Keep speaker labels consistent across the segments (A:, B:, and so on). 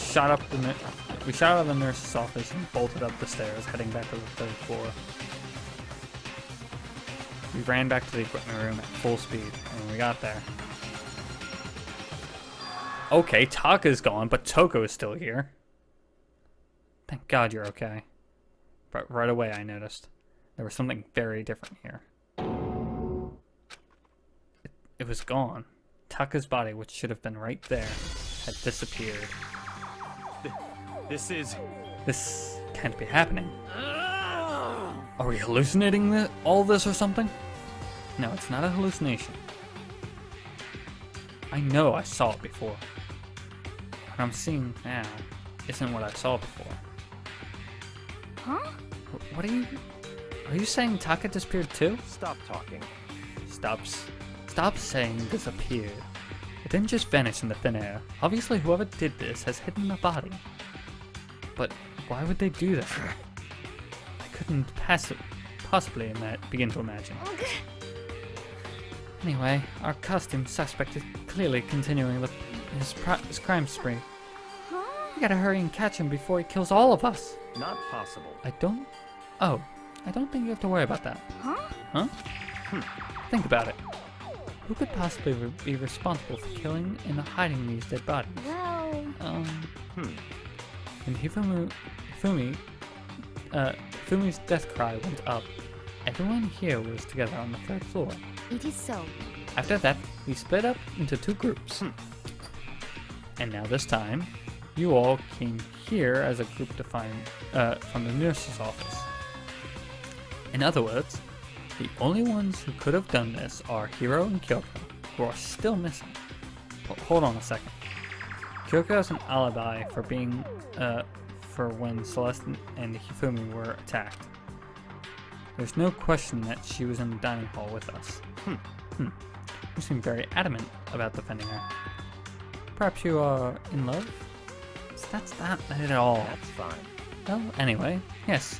A: shot out of the nurse's office and bolted up the stairs, heading back to the third floor. We ran back to the equipment room at full speed, and when we got there... Okay, Taka's gone, but Toko is still here. Thank God you're okay. But right away I noticed there was something very different here. It was gone. Taka's body, which should have been right there, had disappeared. This can't be happening. Are we hallucinating all this or something? No, it's not a hallucination. I know I saw it before. What I'm seeing now isn't what I saw before.
B: Huh?
A: What are you saying Taka disappeared too?
C: Stop talking.
A: Stop saying disappeared. It didn't just vanish into thin air. Obviously whoever did this has hidden the body. But why would they do that? I couldn't possibly begin to imagine. Anyway, our costume suspect is clearly continuing his crime spree.
B: Huh?
A: We gotta hurry and catch him before he kills all of us.
C: Not possible.
A: I don't think you have to worry about that.
B: Huh?
A: Think about it. Who could possibly be responsible for killing and hiding these dead bodies?
B: Well...
A: When Fumi's death cry went up, everyone here was together on the third floor.
B: It is so.
A: After that, we split up into two groups. And now this time, you all came here as a group to find from the nurse's office. In other words, the only ones who could have done this are Hiro and Kyoko, who are still missing. Hold on a second. Kyoko has an alibi for being for when Celeste and Hifumi were attacked. There's no question that she was in the dining hall with us. You seem very adamant about defending her. Perhaps you are in love? That's not it at all.
C: That's fine.
A: Well, anyway, yes,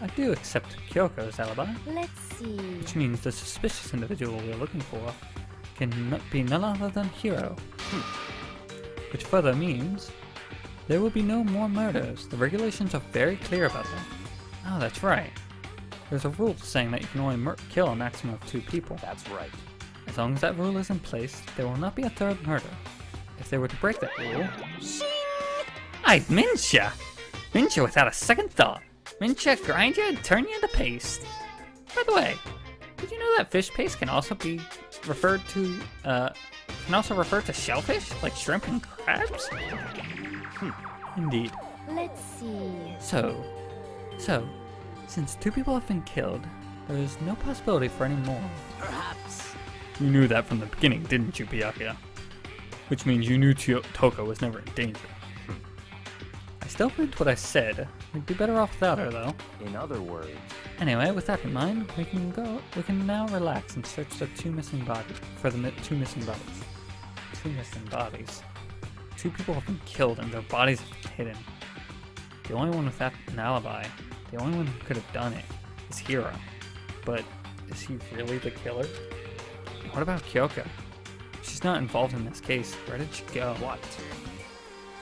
A: I do accept Kyoko's alibi.
B: Let's see.
A: Which means the suspicious individual we're looking for can be none other than Hiro. Which further means there will be no more murders. The regulations are very clear about that. Oh, that's right. There's a rule saying that you can only kill a maximum of 2 people.
C: That's right.
A: As long as that rule is in place, there will not be a third murder. If they were to break that rule... Aye, Mincha! Mincha without a second thought. Mincha grind you and turn you into paste. By the way, did you know that fish paste can also be referred to, refer to shellfish, like shrimp and crabs? Indeed.
B: Let's see.
A: So, since 2 people have been killed, there is no possibility for any more.
C: Perhaps.
A: You knew that from the beginning, didn't you, Byakuya? Which means you knew Toko was never in danger. I still meant what I said. We'd be better off without her, though.
C: In other words.
A: Anyway, with that in mind, we can now relax and search the 2 missing bodies. 2 missing bodies. 2 missing bodies. 2 people have been killed and their bodies have been hidden. The only one without an alibi, the only one who could have done it, is Hiro. But is he really the killer? What about Kyoko? She's not involved in this case. Where did she go?
C: What?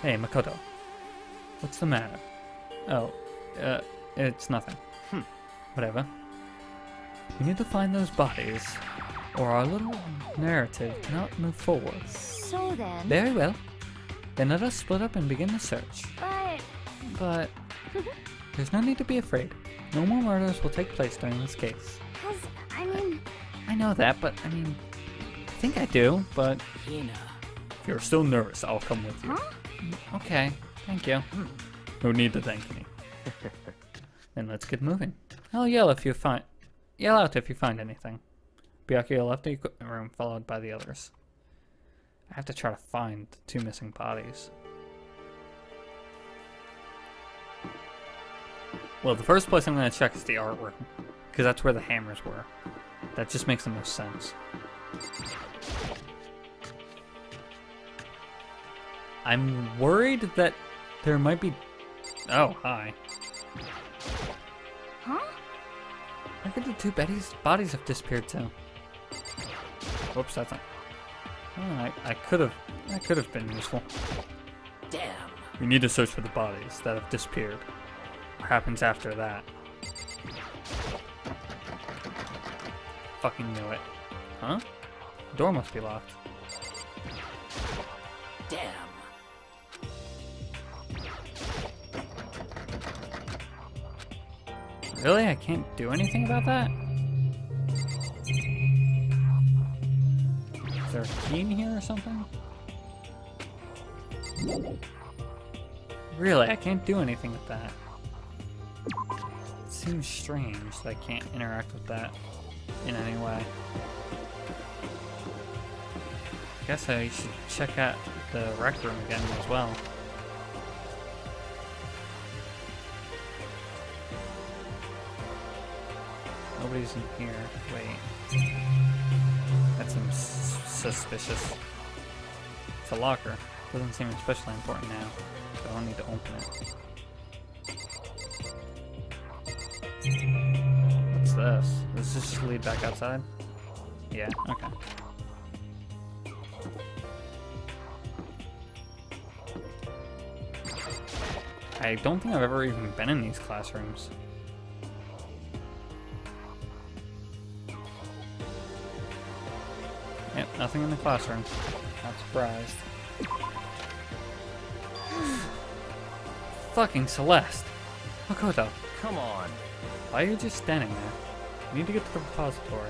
A: Hey, Makoto. What's the matter? Oh, it's nothing. Whatever. We need to find those bodies, or our little narrative cannot move forward.
B: So then...
A: Very well. Then let us split up and begin the search. But... there's no need to be afraid. No more murders will take place during this case. I know that, but I think I do, but... If you're still nervous, I'll come with you.
B: Huh?
A: Okay, thank you. No need to thank me. Then let's get moving. I'll yell out if you find anything. Byakuya left the equipment room, followed by the others. I have to try to find the 2 missing bodies. Well, the first place I'm going to check is the art room, because that's where the hammers were. That just makes the most sense. I'm worried that there might be... Oh, hi.
B: Huh?
A: Where could the 2 bodies have disappeared to? Whoops, that's not... Oh, I could have been useful.
C: Damn.
A: We need to search for the bodies that have disappeared. What happens after that? Fucking knew it. Huh? The door must be locked.
C: Damn.
A: Really? I can't do anything about that? Is there a key in here or something? Really? I can't do anything with that. It seems strange that I can't interact with that in any way. I guess I should check out the rec room again as well. Nobody's in here. Wait. That seems suspicious. It's a locker. Doesn't seem especially important now. So I don't need to open it. What's this? Does this just lead back outside? Yeah, okay. I don't think I've ever even been in these classrooms. Yep, nothing in the classroom. Not surprised. Fucking Celeste! Makoto,
C: Come on.
A: why are you just standing there? You need to get to the repository.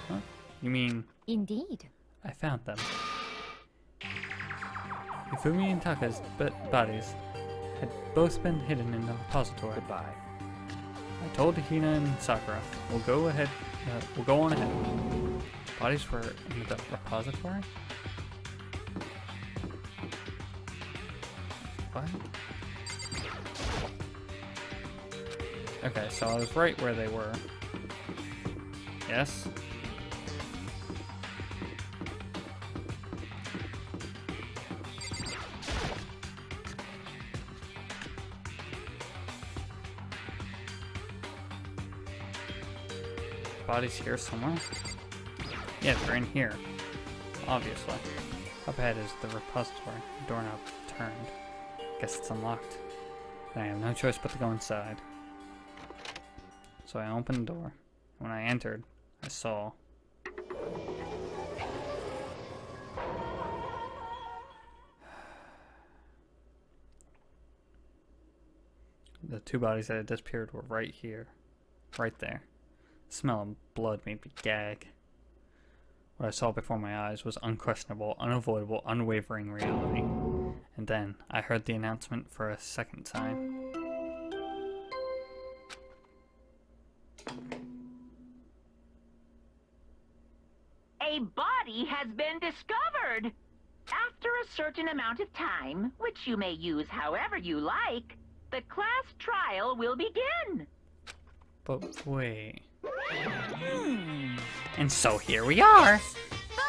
A: Huh? You mean
B: Indeed.
A: I found them? Hifumi and Taka's bodies had both been hidden in the repository.
C: Goodbye.
A: I told Hina and Sakura, we'll go on ahead. Bodies were in the repository? What? Okay, so I was right where they were. Yes? Bodies here somewhere? Yeah, they're in here. Obviously. Up ahead is the repository. Doorknob turned. Guess it's unlocked. I have no choice but to go inside. So I opened the door. When I entered, I saw... The two bodies that had disappeared were right here. Right there. The smell of blood made me gag. What I saw before my eyes was unquestionable, unavoidable, unwavering reality. And then I heard the announcement for a second time.
D: A body has been discovered. After a certain amount of time, which you may use however you like, the class trial will begin.
A: But wait. And so here we are.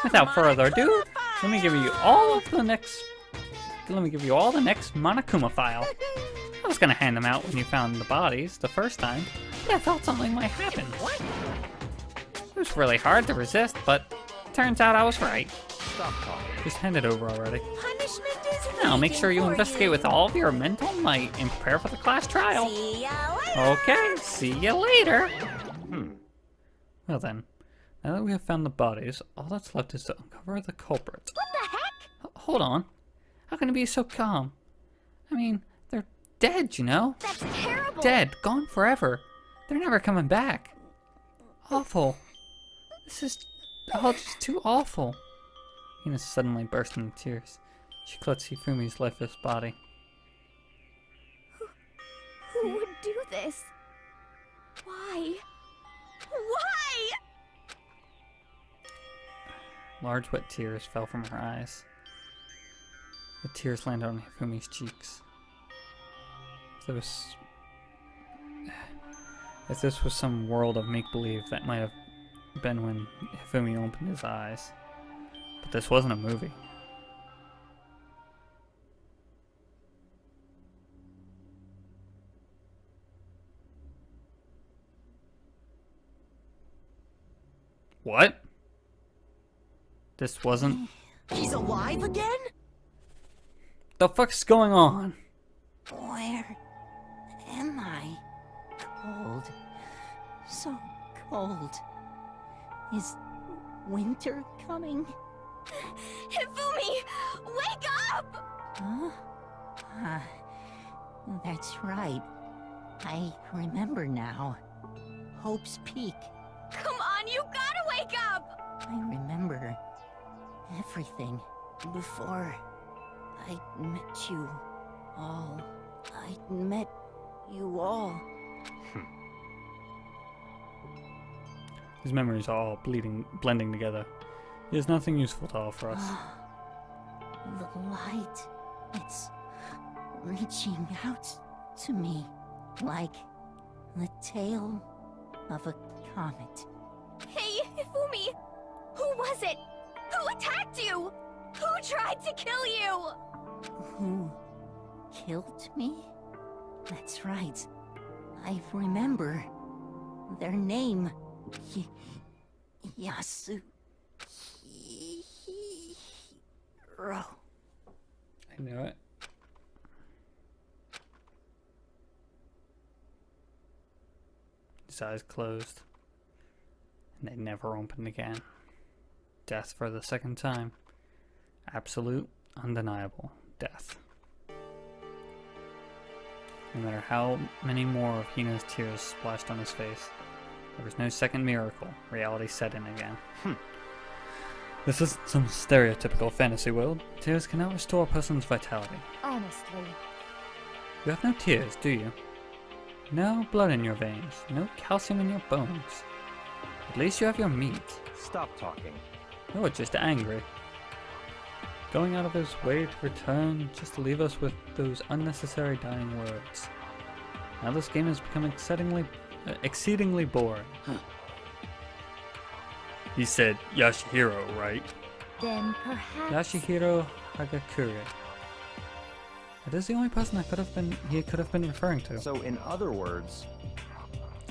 A: Without further ado, let me give you all the next Monokuma file. I was gonna hand them out when you found the bodies the first time, but I thought something might happen. It was really hard to resist, but turns out I was right.
C: Stop talking.
A: Just hand it over already.
B: Punishment is
A: Now make
B: waiting
A: sure you
B: for
A: investigate with all of your mental might and prepare for the class trial.
B: See ya later.
A: Okay, see you later.
C: Hmm.
A: Well then, now that we have found the bodies, all that's left is to uncover the culprit.
B: What the heck?
A: Hold on. How can it be so calm? I mean, they're dead, you know?
B: That's terrible.
A: Dead, gone forever. They're never coming back. Awful. This is all just too awful. Hina suddenly burst into tears. She clutched Hifumi's lifeless body.
B: Who would do this? Why? Why?
A: Large wet tears fell from her eyes. The tears landed on Hifumi's cheeks. If this was some world of make-believe, that might have been when Hifumi opened his eyes. But this wasn't a movie. What? This wasn't...
E: He's alive again?
A: The fuck's going on?
E: so cold. Is winter coming?
B: Hifumi! Wake up!
E: Huh? That's right. I remember now. Hope's Peak.
B: Come on, you gotta wake up!
E: I remember everything before I met you all. I met you all.
A: His memories are all blending together. He has nothing useful to offer us.
E: The light, it's reaching out to me like the tail of a comet.
B: Hey, Hifumi! Who was it? Who attacked you? Who tried to kill you?
E: Who killed me? That's right. I remember their name. Yasuhiro.
A: I knew it. His eyes closed, and they never opened again. Death for the second time. Absolute, undeniable death. No matter how many more of Hina's tears splashed on his face, there was no second miracle. Reality set in again. This isn't some stereotypical fantasy world. Tears cannot restore a person's vitality.
B: Honestly.
A: You have no tears, do you? No blood in your veins, no calcium in your bones. At least you have your meat.
C: Stop talking.
A: You're just angry. Going out of his way to return just to leave us with those unnecessary dying words. Now this game has become exceedingly boring. He said Yashihiro, right?
B: Then perhaps...
A: Yashihiro Hagakure. That is the only person he could have been referring to.
C: So, in other words,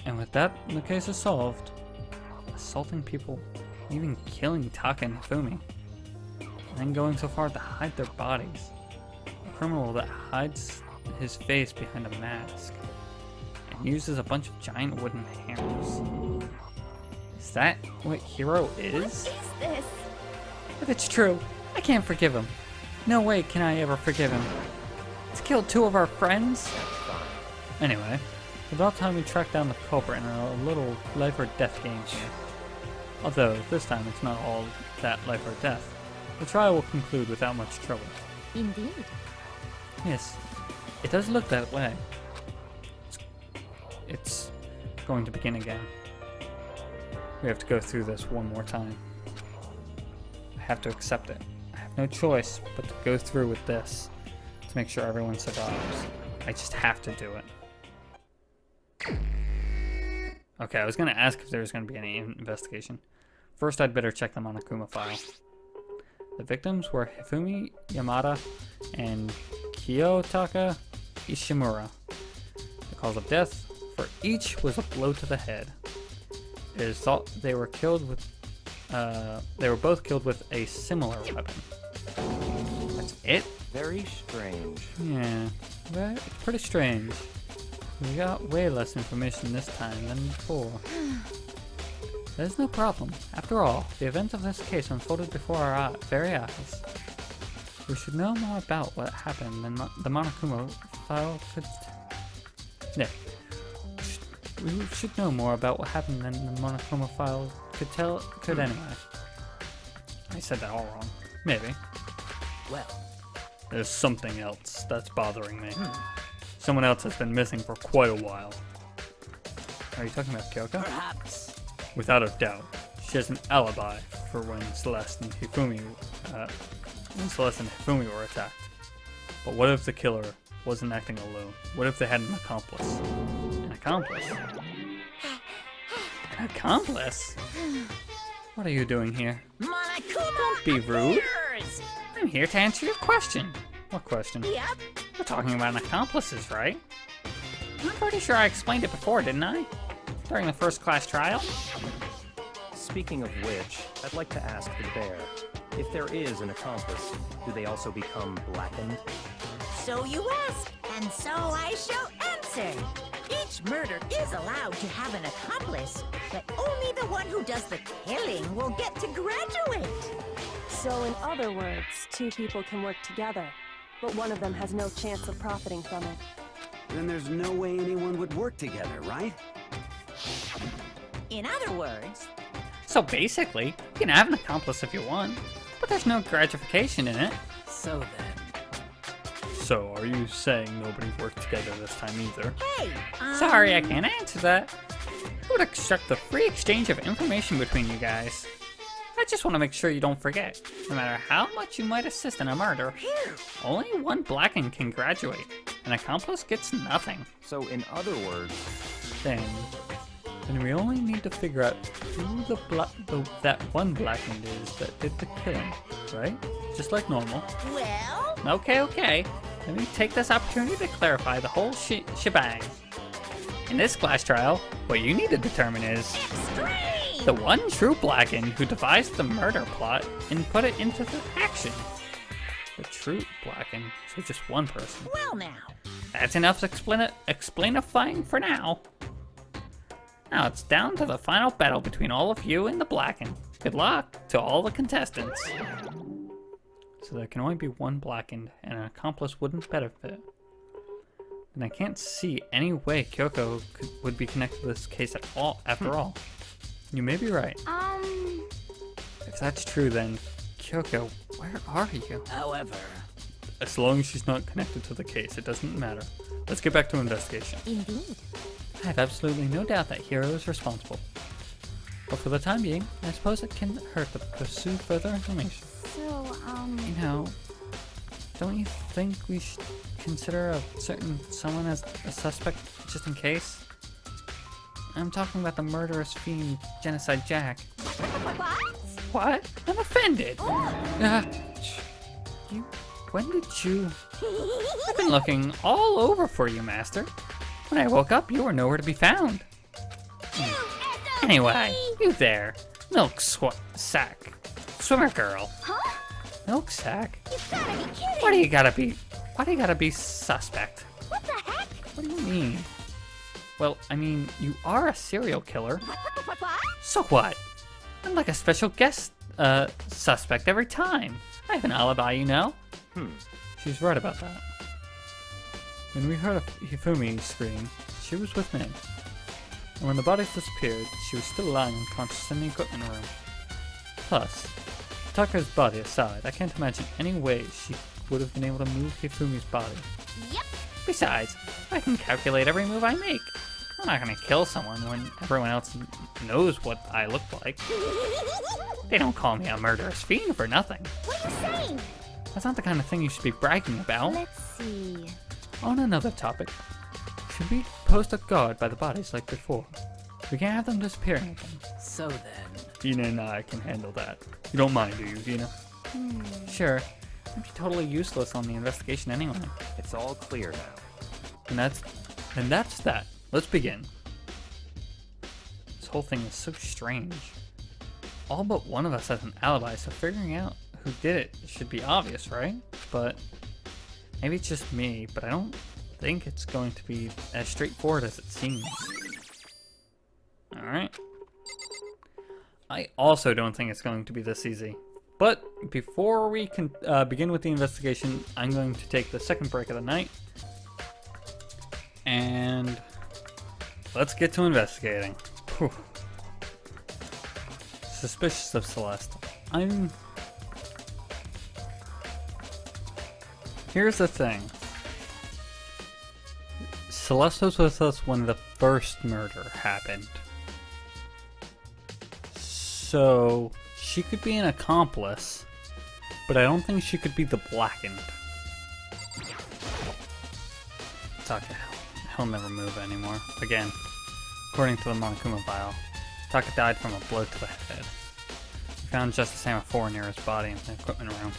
A: And with that, the case is solved. Assaulting people, even killing Taka and Hifumi, and then going so far to hide their bodies. A criminal that hides his face behind a mask and uses a bunch of giant wooden hammers. Is that what Hiro
B: What
A: is?
B: is this?
A: If it's true, I can't forgive him. No way can I ever forgive him. He's killed 2 of our friends. Anyway, it's about time we track down the culprit in a little life or death game here. Although, this time it's not all that life or death. The trial will conclude without much trouble.
B: Indeed.
A: Yes, it does look that way. It's going to begin again. We have to go through this one more time. I have to accept it. I have no choice but to go through with this to make sure everyone survives. I just have to do it. Okay, I was going to ask if there was going to be any investigation. First, I'd better check the Monokuma file. The victims were Hifumi Yamada and Kiyotaka Ishimura. The cause of death for each was a blow to the head. It is thought they were killed with. They were both killed with a similar weapon. That's it?
C: very strange.
A: Yeah, it's pretty strange. We got way less information this time than before. There's no problem. After all, the events of this case unfolded before our very eyes. We should know more about what happened than the Monokuma file could... Yeah. We should know more about what happened than the Monokuma file could anyway. I said that all wrong. Maybe.
C: Well,
A: There's something else that's bothering me. Someone else has been missing for quite a while. Are you talking about Kyoka?
E: Perhaps.
A: Without a doubt. She has an alibi for when Celeste and Hifumi were attacked. But what if the killer wasn't acting alone? What if they had an accomplice? An accomplice? An accomplice? What are you doing here?
E: Monokuma
A: Don't be rude.
E: appears!
A: I'm here to answer your question. What question?
E: Yep.
A: We're talking about accomplices, right? I'm pretty sure I explained it before, didn't I? During the first class trial?
C: speaking of which, I'd like to ask the bear, if there is an accomplice, do they also become blackened?
E: So you ask, and so I shall answer. Each murder is allowed to have an accomplice, but only the one who does the killing will get to graduate.
F: So in other words, two people can work together, but one of them has no chance of profiting from it.
G: Then there's no way anyone would work together, right?
E: In other words,
A: So basically, you can have an accomplice if you want, but there's no gratification in it.
E: so then.
A: So are you saying nobody worked together this time either?
E: Hey,
A: Sorry, I can't answer that. I would expect the free exchange of information between you guys. I just want to make sure you don't forget. No matter how much you might assist in a murder, only one blackened can graduate. An accomplice gets nothing.
C: So, in other words,
A: Then we only need to figure out who that one blackened is that did the killing, right? Just like normal.
E: Well,
A: Okay. Let me take this opportunity to clarify the whole shebang. In this class trial, what you need to determine is
E: extreme!
A: the one true blackened who devised the murder plot and put it into the action. The true blackened, so just one person.
E: Well now.
A: That's enough explainifying for now. Now it's down to the final battle between all of you and the blackened. Good luck to all the contestants. So there can only be one blackened, and an accomplice wouldn't benefit. And I can't see any way Kyoko would be connected to this case at all, after all. You may be right. If that's true, then Kyoko, where are you?
E: However,
A: As long as she's not connected to the case, it doesn't matter. Let's get back to investigation.
E: indeed.
A: I have absolutely no doubt that Hiro is responsible. But for the time being, I suppose it can hurt to pursue further information.
B: So,
A: You know, don't you think we should consider a certain someone as a suspect just in case? I'm talking about the murderous fiend Genocide Jack.
B: what?
A: What? I'm offended! When did you... I've been looking all over for you, Master. When I woke up, you were nowhere to be found. Anyway, you there. Milk sack. Swimmer girl.
B: Huh?
A: Milk sack?
B: You gotta be kidding!
A: Why do you gotta be suspect?
B: What the heck?
A: What do you mean? Well, I mean, you are a serial killer.
B: What?
A: So what? I'm like a special guest suspect every time. I have an alibi, you know. She's right about that. When we heard Hifumi scream, she was with me. And when the bodies disappeared, she was still lying unconscious in the equipment room. Plus, Tucker's body aside, I can't imagine any way she would have been able to move Hifumi's body.
B: Yep.
A: Besides, I can calculate every move I make. I'm not gonna kill someone when everyone else knows what I look like. They don't call me a murderous fiend for nothing.
B: What are you saying?
A: That's not the kind of thing you should be bragging about.
B: Let's see.
A: On another topic, should we post a guard by the bodies like before? We can't have them disappearing again.
E: So then.
A: Dina and I can handle that. You don't mind, do you, Dina? Sure. I'd be totally useless on the investigation anyway.
C: it's all clear now.
A: And that's that. Let's begin. This whole thing is so strange. All but one of us has an alibi, so figuring out who did it should be obvious, right? But maybe it's just me, but I don't think it's going to be as straightforward as it seems. Alright. I also don't think it's going to be this easy. But before we can begin with the investigation, I'm going to take the second break of the night. And let's get to investigating. Whew. Suspicious of Celeste. Here's the thing. Celeste was with us when the first murder happened. So she could be an accomplice, but I don't think she could be the blackened. Taka, he'll never move anymore. Again, according to the Monokuma file, Taka died from a blow to the head. We found Justice Hammer 4 near his body in the equipment room.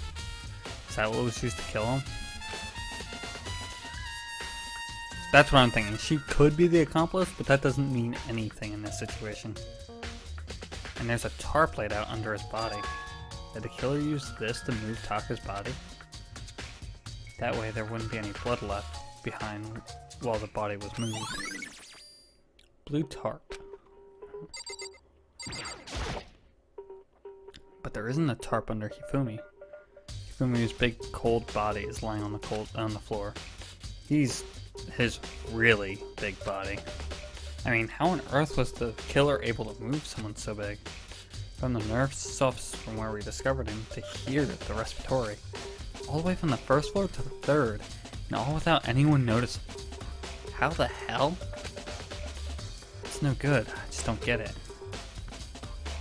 A: Is that what was used to kill him? That's what I'm thinking. She could be the accomplice, but that doesn't mean anything in this situation. And there's a tar plate out under his body. Did the killer use this to move Taka's body? That way there wouldn't be any blood left behind while the body was moved. Blue tarp. But there isn't a tarp under Hifumi. Hifumi's big cold body is lying on the floor. His really big body. I mean, how on earth was the killer able to move someone so big? From the nurse's office from where we discovered him to here at the respiratory. All the way from the first floor to the third, and all without anyone noticing. How the hell? It's no good. I just don't get it.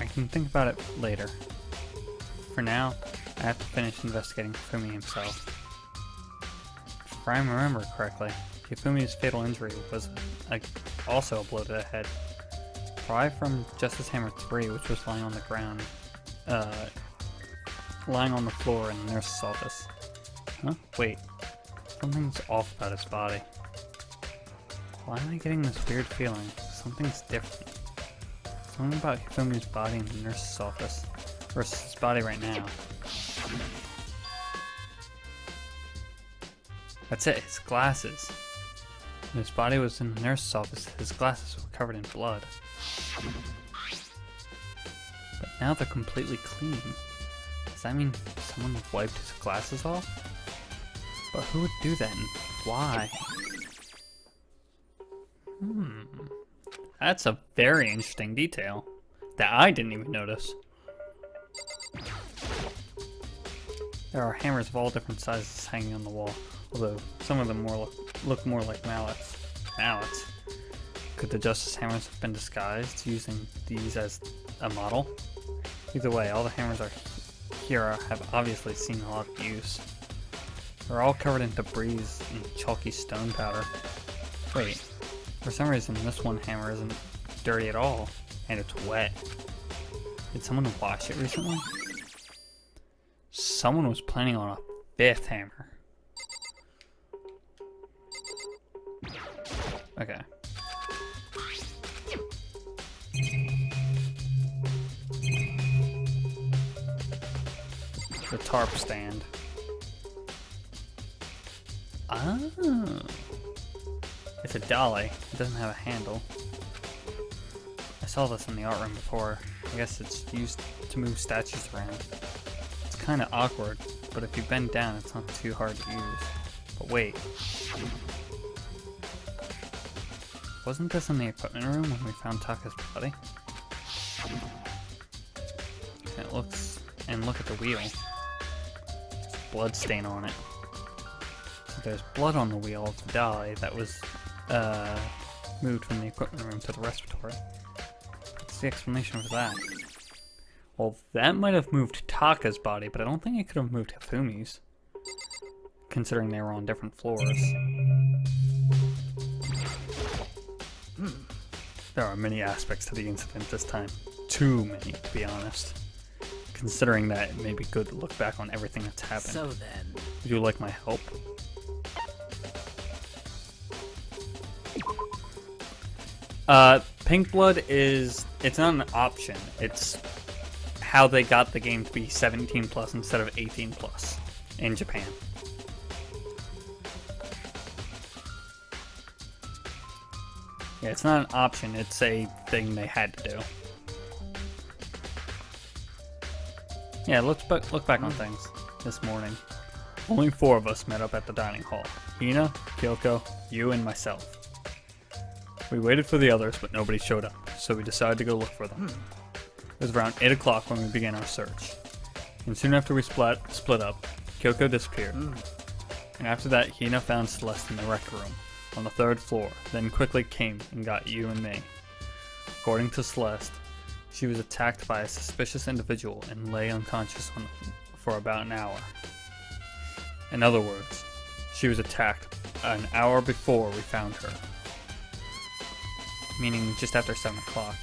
A: I can think about it later. For now, I have to finish investigating Hifumi himself. If I remember correctly, Hifumi's fatal injury was also a blow to the head. Probably from Justice Hammer 3, which was lying on the ground, lying on the floor in the nurse's office. Huh? Wait. Something's off about his body. Why am I getting this weird feeling? Something's different. Something about Hifumi's body in the nurse's office versus his body right now. That's it, his glasses. When his body was in the nurse's office, his glasses were covered in blood. But now they're completely clean. Does that mean someone wiped his glasses off? But who would do that and why? That's a very interesting detail that I didn't even notice. There are hammers of all different sizes hanging on the wall, although some of them look more like mallets. Mallets? Could the Justice Hammers have been disguised using these as a model? Either way, all the hammers here have obviously seen a lot of use. They're all covered in debris and chalky stone powder. Wait, for some reason this one hammer isn't dirty at all, and it's wet. Did someone wash it recently? Someone was planning on a 5th hammer. Okay. The tarp stand. Oh. It's a dolly. It doesn't have a handle. I saw this in the art room before. I guess it's used to move statues around. It's kind of awkward, but if you bend down, it's not too hard to use. But wait. Wasn't this in the equipment room when we found Taka's body? And look at the wheel. There's a blood stain on it. So there's blood on the wheel of the dolly that was moved from the equipment room to the respiratory. What's the explanation for that? Well, that might have moved Taka's body, but I don't think it could have moved Hifumi's, considering they were on different floors. There are many aspects to the incident this time. Too many, to be honest. Considering that it may be good to look back on everything that's happened.
H: So then...
A: Would you like my help? Pink blood it's not an option. It's how they got the game to be 17 plus instead of 18 plus in Japan. Yeah, it's not an option, it's a thing they had to do. Yeah, look back on things this morning. Only 4 of us met up at the dining hall. Hina, Kyoko, you, and myself. We waited for the others, but nobody showed up, so we decided to go look for them. It was around 8 o'clock when we began our search. And soon after we split up, Kyoko disappeared. And after that, Hina found Celeste in the rec room, on the 3rd floor, then quickly came and got you and me. According to Celeste, she was attacked by a suspicious individual and lay unconscious for about an hour. In other words, she was attacked an hour before we found her. Meaning just after 7 o'clock.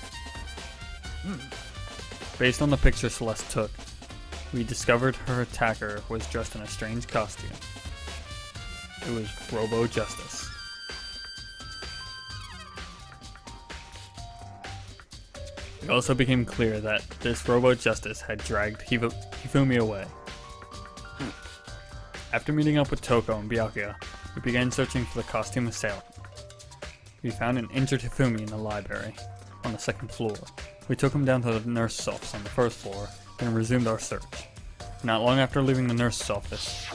A: Based on the picture Celeste took, we discovered her attacker was dressed in a strange costume. It was Robo Justice. It also became clear that this Robo Justice had dragged Hifumi away. After meeting up with Toko and Byakuya, we began searching for the costume assailant. we found an injured Hifumi in the library, on the second floor. We took him down to the nurse's office on the first floor, then resumed our search. Not long after leaving the nurse's office,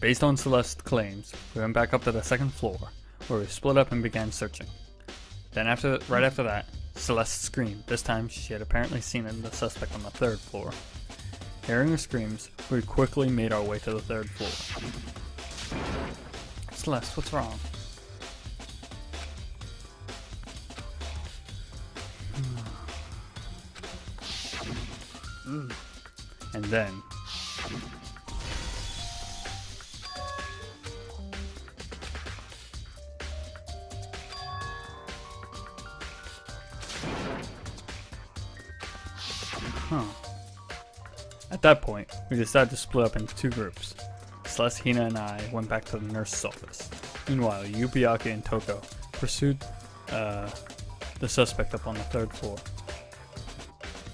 A: based on Celeste's claims, we went back up to the second floor, where we split up and began searching. Then right after that, Celeste screamed. This time, she had apparently seen the suspect on the third floor. Hearing her screams, we quickly made our way to the third floor. Celeste, what's wrong? And then... At that point, we decided to split up into two groups. Celeste, Hina, and I went back to the nurse's office. Meanwhile, Yu, Byakuya, and Toko pursued the suspect up on the third floor.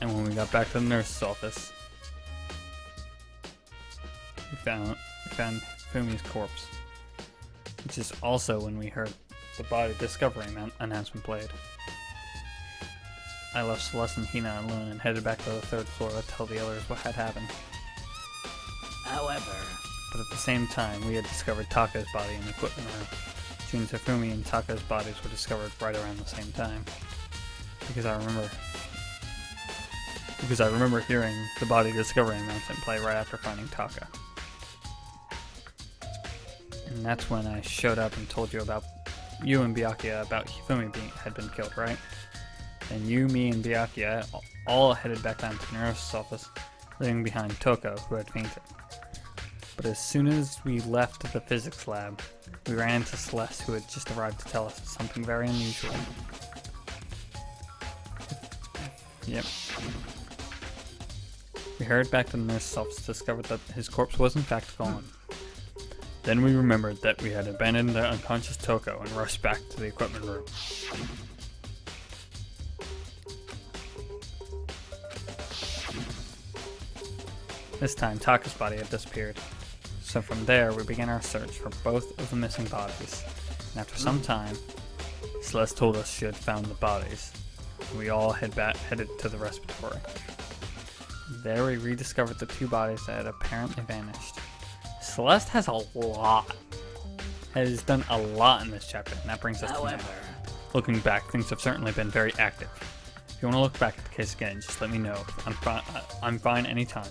A: And when we got back to the nurse's office, we found Fumi's corpse. Which is also when we heard the body discovery announcement played. I left Celeste and Hina alone and headed back to the third floor to tell the others what had happened.
E: However...
A: But at the same time, we had discovered Taka's body in the equipment room. Jun, Hifumi, and Taka's bodies were discovered right around the same time. Because I remember hearing the body discovery announcement play right after finding Taka. And that's when I showed up and told you about you and Byakuya about Hifumi had been killed, right? And you, me, and Byakuya all headed back down to the nurse's office, leaving behind Toko, who had fainted. But as soon as we left the physics lab, we ran into Celeste, who had just arrived to tell us something very unusual. Yep. We hurried back to the nurse's office to discover that his corpse was in fact gone. Then we remembered that we had abandoned the unconscious Toko and rushed back to the equipment room. This time, Taka's body had disappeared. So from there, we began our search for both of the missing bodies. And after some time, Celeste told us she had found the bodies. And we all headed to the respiratory. There we rediscovered the two bodies that had apparently vanished. Celeste has done a lot in this chapter, and that brings us to now. Looking back, things have certainly been very active. If you want to look back at the case again, just let me know. I'm fine anytime.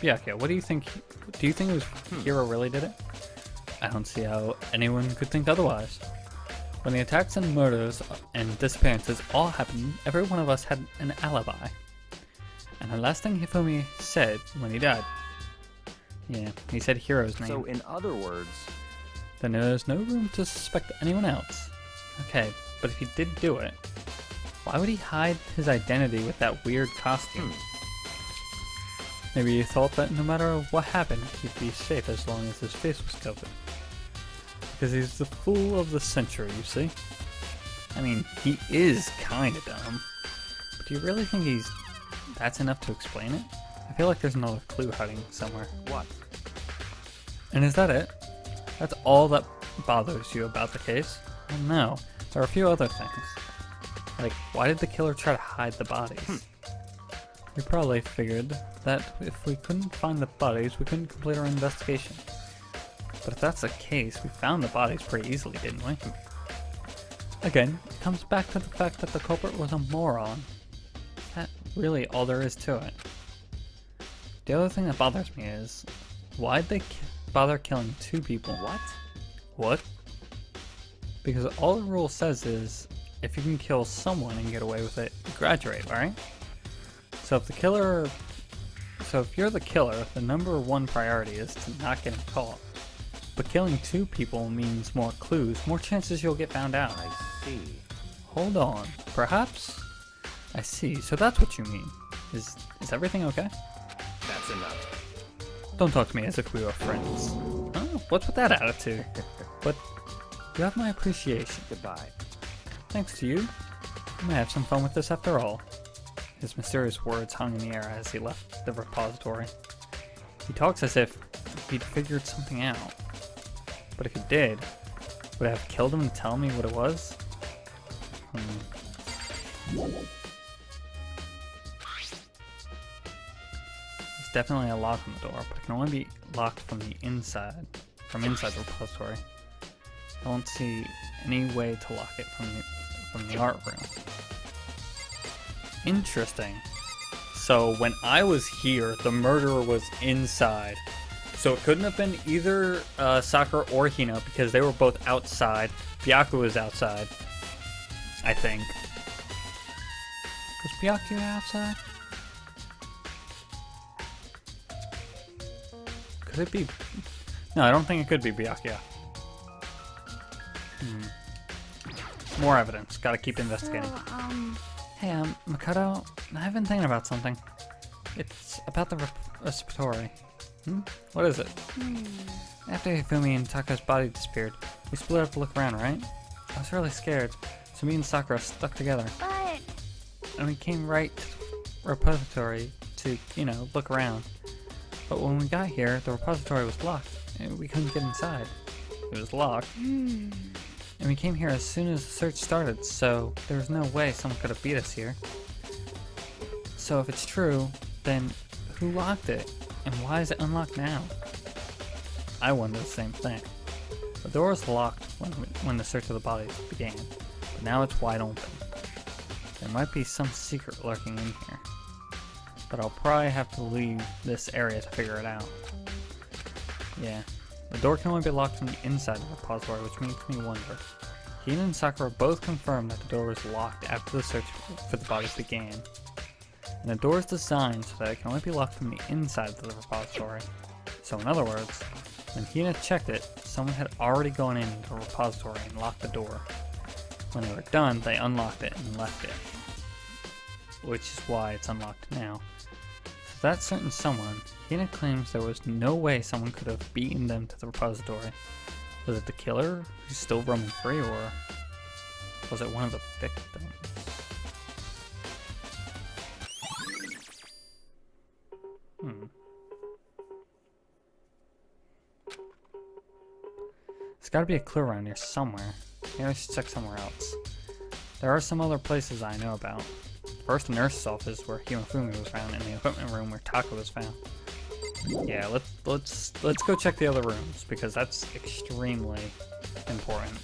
A: Byakuya, what do you think? Do you think it was Hiro really did it? I don't see how anyone could think otherwise. When the attacks and murders and disappearances all happened, every one of us had an alibi. And the last thing Hifumi said when he died, yeah, he said Hiro's name.
C: So in other words...
A: Then there's no room to suspect anyone else. Okay, but if he did do it, why would he hide his identity with that weird costume? Maybe he thought that no matter what happened, he'd be safe as long as his face was covered. Because he's the fool of the century, you see? I mean, he is kinda dumb. But do you really think that's enough to explain it? I feel like there's another clue hiding somewhere.
C: What?
A: And is that it? That's all that bothers you about the case? Well, no. There are a few other things. Like, why did the killer try to hide the bodies? We probably figured that if we couldn't find the bodies, we couldn't complete our investigation. But if that's the case, we found the bodies pretty easily, didn't we? Again, it comes back to the fact that the culprit was a moron. That's really all there is to it. The other thing that bothers me is, why'd they bother killing two people? What? Because all the rule says is, if you can kill someone and get away with it, you graduate, right? So if you're the killer, the number one priority is to not get caught. But killing two people means more clues, more chances you'll get found out.
C: I see.
A: Hold on. Perhaps? I see. So that's what you mean. Is everything okay?
C: That's enough.
A: Don't talk to me as if we were friends. Oh, what's with that attitude? But you have my appreciation.
C: Goodbye.
A: Thanks to you. We may have some fun with this after all. His mysterious words hung in the air as he left the repository. He talks as if he'd figured something out. But if he did, would I have killed him and tell me what it was? There's definitely a lock on the door, but it can only be locked from the inside, from inside the repository. I don't see any way to lock it from the art room. Interesting. So when I was here, the murderer was inside. So it couldn't have been either Sakura or Hina because they were both outside. Byaku was outside, I think. Was Byaku outside? Could it be? No, I don't think it could be Byakuya. More evidence. Gotta keep investigating. Hey, Makoto, I've been thinking about something. It's about the repository. What is it? After Hifumi and Taka's body disappeared, we split up to look around, right? I was really scared, so me and Sakura stuck together.
B: But...
A: And we came right to the repository to, you know, look around. But when we got here, the repository was locked, and we couldn't get inside. It was locked. And we came here as soon as the search started, so there was no way someone could have beat us here. So if it's true, then who locked it? And why is it unlocked now? I wonder the same thing. The door was locked when the search of the bodies began, but now it's wide open. There might be some secret lurking in here, but I'll probably have to leave this area to figure it out. Yeah, the door can only be locked from the inside of the repository, which makes me wonder. Hina and Sakura both confirmed that the door was locked after the search for the bodies began. And the door is designed so that it can only be locked from the inside of the repository. So in other words, when Hina checked it, someone had already gone into the repository and locked the door. When they were done, they unlocked it and left it. Which is why it's unlocked now. So that certain someone, Hina claims there was no way someone could have beaten them to the repository. Was it the killer who's still roaming free, or was it one of the victims? There's gotta be a clue around here somewhere. Maybe I should check somewhere else. There are some other places I know about. First, the nurse's office where Himifumi was found, and the equipment room where Taka was found. Yeah, let's go check the other rooms because that's extremely important.